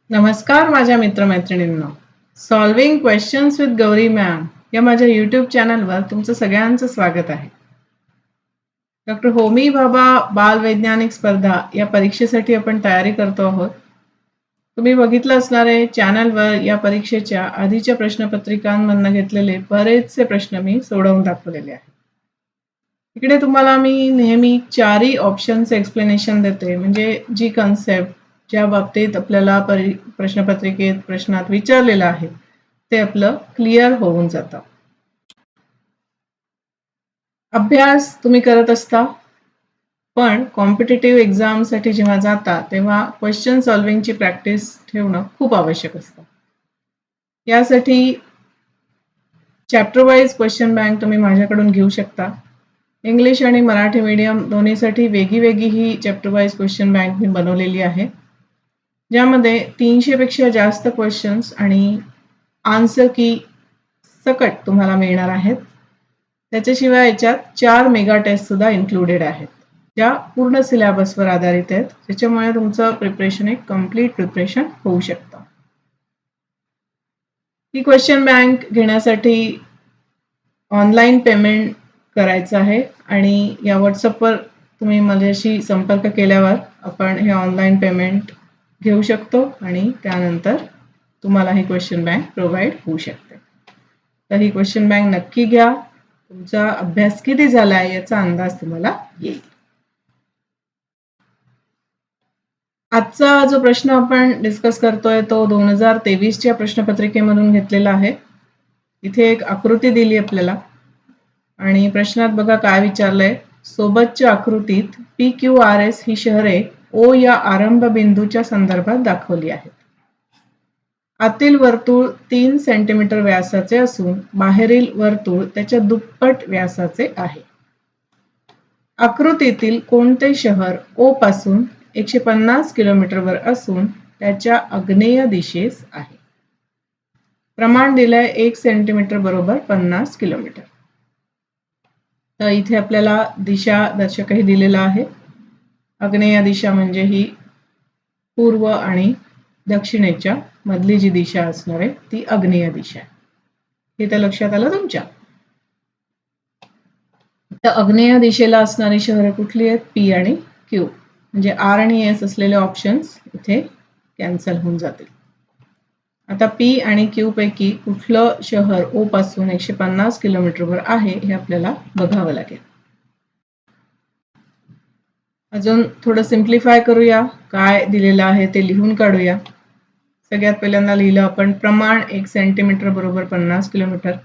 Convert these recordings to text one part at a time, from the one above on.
नमस्कार माझ्या मित्रमैत्रिणींनो. Solving questions with Gauri ma'am या माझ्या यूट्यूब चॅनलवर तुमचं सगळ्यांचं स्वागत आहे. डॉक्टर होमी भाभा बाल वैज्ञानिक स्पर्धा या परीक्षेसाठी आपण तयारी करतो आहोत. तुम्ही बघितलं असणार आहे चॅनलवर या परीक्षेच्या आधीच्या प्रश्नपत्रिकांमधून घेतलेले बरेचसे प्रश्न मी सोडवून दाखवलेले आहेत. इकडे तुम्हाला मी नेहमी चारही ऑप्शनचे एक्सप्लेनेशन देते, म्हणजे जी कन्सेप्ट ज्या बाबतीत आपल्याला प्रश्नपत्रिकेत प्रश्नात विचारलेलं आहे ते आपलं क्लिअर होऊन जातं. अभ्यास तुम्ही करत असता, पण कॉम्पिटिटिव्ह एक्झामसाठी जेव्हा जाता तेव्हा क्वेश्चन सॉल्विंगची प्रॅक्टिस ठेवणं खूप आवश्यक असतं. यासाठी चॅप्टर वाईज क्वेश्चन बँक तुम्ही माझ्याकडून घेऊ शकता. इंग्लिश आणि मराठी मीडियम दोन्हीसाठी वेगळी ही चॅप्टर वाईज क्वेश्चन बँक मी बनवलेली आहे, ज्यामध्ये 300 पेक्षा जास्त क्वेश्चन्स आणि आन्सर की सकट तुम्हाला मिळणार आहेत. त्याच्याशिवाय याच्यात 4 मेगा टेस्ट सुद्धा इन्क्लुडेड आहेत, ज्या पूर्ण सिलेबसवर आधारित आहेत, त्याच्यामुळे तुमचं प्रिपरेशन एक कम्प्लीट प्रिपरेशन होऊ शकतं. ही क्वेश्चन बँक घेण्यासाठी ऑनलाईन पेमेंट करायचं आहे आणि या व्हॉट्सअपवर तुम्ही माझ्याशी संपर्क केल्यावर आपण हे ऑनलाईन पेमेंट घेऊ शकतो आणि त्यानंतर तुम्हाला ही क्वेश्चन बँक प्रोव्हाइड होऊ शकते. तर ही क्वेश्चन बँक नक्की घ्या. तुमचा अभ्यास किती झाला आहे याचा अंदाज तुम्हाला येईल. आजचा जो प्रश्न आपण डिस्कस करतोय तो 2023च्या प्रश्नपत्रिकेमधून घेतलेला आहे. इथे एक आकृती दिली आपल्याला आणि प्रश्नात बघा काय विचारलंय. सोबतच्या आकृतीत PQRS ही शहरे O या आरंभ बिंदूच्या संदर्भात दाखवली आहेत. आतील वर्तुळ 3 सेंटीमीटर व्यासाचे असून बाहेरील वर्तुळ त्याच्या दुप्पट व्यासाचे आहे. आकृतीतील कोणते शहर O पासून 150 किलोमीटरवर असून त्याच्या आग्नेय दिशेस आहे. प्रमाण दिलंय 1 सेंटीमीटर बरोबर 50 किलोमीटर. तर इथे आपल्याला दिशा दर्शकही दिलेला आहे. आग्नेय दिशा म्हणजे ही पूर्व आणि दक्षिणेच्या मधली जी दिशा असणार आहे ती आग्नेय दिशा आहे. हे तर लक्षात आलं तुमच्या. तर आग्नेय दिशेला असणारी शहरे कुठली आहेत? P आणि Q. म्हणजे R आणि S असलेले ऑप्शन्स इथे कॅन्सल होऊन जातील. आता P आणि Q पैकी कुठलं शहर O पासून 150 किलोमीटरवर आहे हे आपल्याला बघावं लागेल. अजून थोडं सिम्प्लिफाय करूया. काय दिलेलं आहे ते लिहून काढूया. सगळ्यात पहिल्यांदा लिहिलं आपण प्रमाण 1 सेंटीमीटर बरोबर 50 किलोमीटर.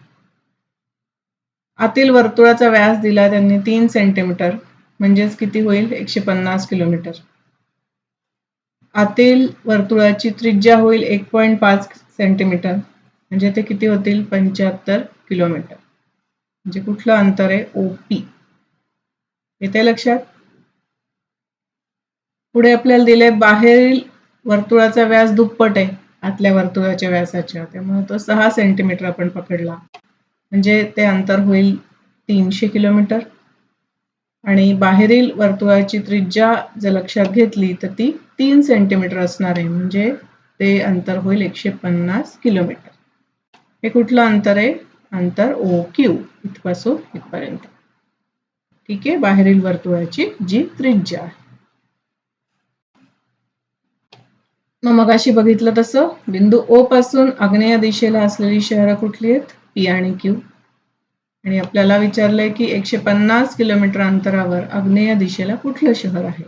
आतील वर्तुळाचा व्यास दिला त्यांनी 3 सेंटीमीटर, म्हणजेच किती होईल? 150 किलोमीटर. आतील वर्तुळाची त्रिज्या होईल 1.5 सेंटीमीटर, म्हणजे ते किती होतील? 75 किलोमीटर. म्हणजे कुठलं अंतर आहे? OP. येते लक्षात? पुढे आपल्याला दिले बाहेरील वर्तुळाचा व्यास दुप्पट आहे आतल्या वर्तुळाच्या व्यासाच्या, त्यामुळे तो 6 सेंटीमीटर आपण पकडला, म्हणजे ते अंतर होईल 300 किलोमीटर. आणि बाहेरील वर्तुळाची त्रिज्या जर लक्षात घेतली तर ती 3 सेंटीमीटर असणार आहे, म्हणजे ते अंतर होईल 150 किलोमीटर. हे कुठलं अंतर आहे? अंतर OQ, इथपासून इथपर्यंत. ठीक आहे, बाहेरील वर्तुळाची जी त्रिज्या आहे. मगाशी बघितलं तसं बिंदू O पासून आग्नेय दिशेला असलेली शहरं कुठली आहेत? P आणि Q. आणि आपल्याला विचारलंय की 150 किलोमीटर अंतरावर आग्नेय दिशेला कुठलं शहर आहे?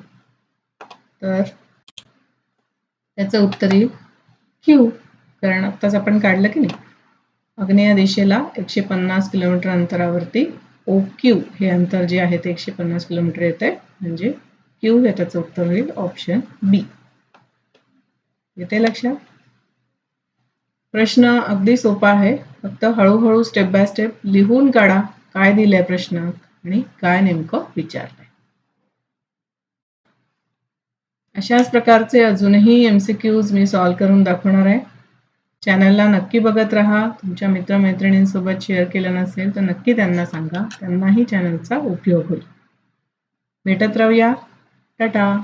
तर त्याचं उत्तर येईल Q, कारण आत्ताच आपण काढलं की नाही. आग्नेय दिशेला 150 किलोमीटर अंतरावरती OQ हे अंतर जे आहे ते 150 किलोमीटर येते, म्हणजे Q हे त्याचं उत्तर होईल ऑप्शन B. येते लक्षात? प्रश्न अगदी सोपा आहे, फक्त हळूहळू स्टेप बाय स्टेप लिहून काढा काय दिलंय प्रश्नात आणि काय नेमकं विचारलंय. अशाच प्रकारचे अजूनही MCQs मी सॉल्व्ह करून दाखवणार आहे. चॅनलला नक्की बघत राहा. तुमच्या मित्रमैत्रिणींसोबत शेअर केलं नसेल तर नक्की त्यांना सांगा, त्यांनाही चॅनलचा उपयोग होईल. भेटत राहूया. टाटा.